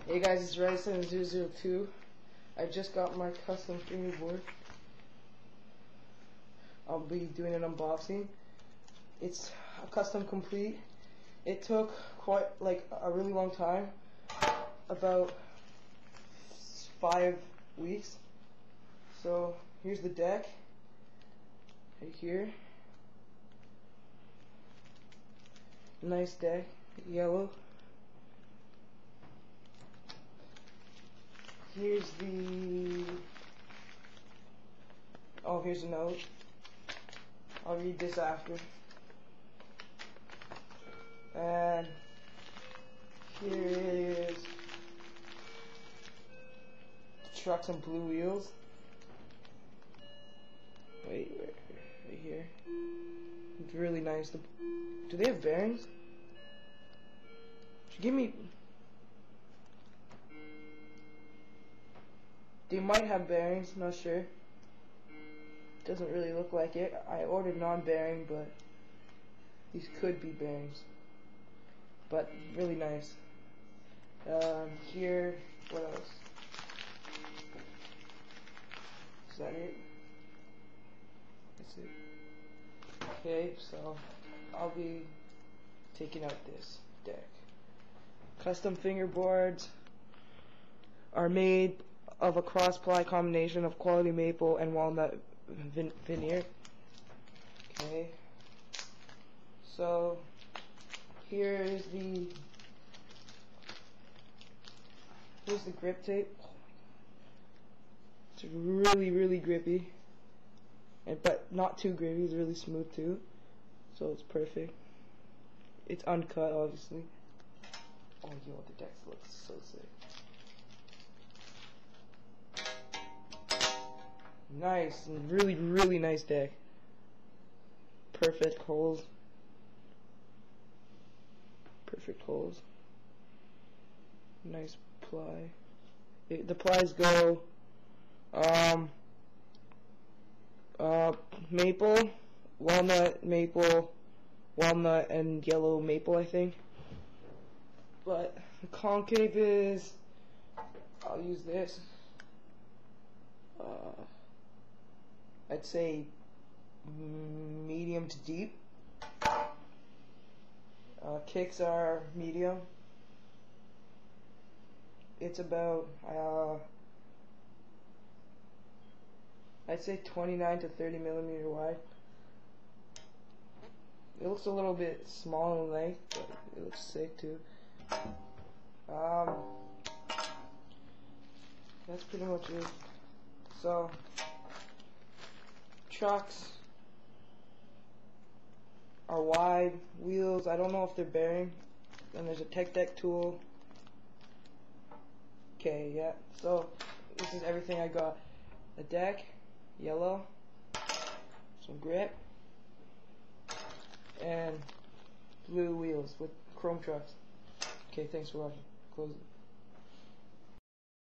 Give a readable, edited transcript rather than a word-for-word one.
Hey guys, it's Ryson002. I just got my custom fingerboard. I'll be doing an unboxing. It's a custom complete. It took quite a really long time, about 5 weeks. So here's the deck right here. Nice deck, yellow. Here's here's a note. I'll read this after. And here is the trucks and blue wheels. Wait, right here. It's really nice. Do they have bearings? Give me. They might have bearings, not sure. Doesn't really look like it. I ordered non-bearing, but these could be bearings. But really nice. Here, what else? Is that it? That's it. Okay, so I'll be taking out this deck. Custom fingerboards are made of a cross-ply combination of quality maple and walnut veneer. Okay, so here's the grip tape. Oh my God. It's really grippy, but not too grippy. It's really smooth too, so it's perfect. It's uncut, obviously. Oh yo, the deck looks so sick. Nice, really nice deck. Perfect holes. Perfect holes. Nice ply. The plies go maple, walnut, and yellow maple, I think. But the concave is, I'll use this. I'd say medium to deep. Kicks are medium. It's about I'd say 29 to 30 millimeter wide. It looks a little bit small in length, but it looks sick too. That's pretty much it. So trucks are wide. Wheels, I don't know if they're bearing. And there's a tech deck tool. Okay, yeah. So this is everything I got. A deck, yellow, some grip, and blue wheels with chrome trucks. Okay, thanks for watching. Close it.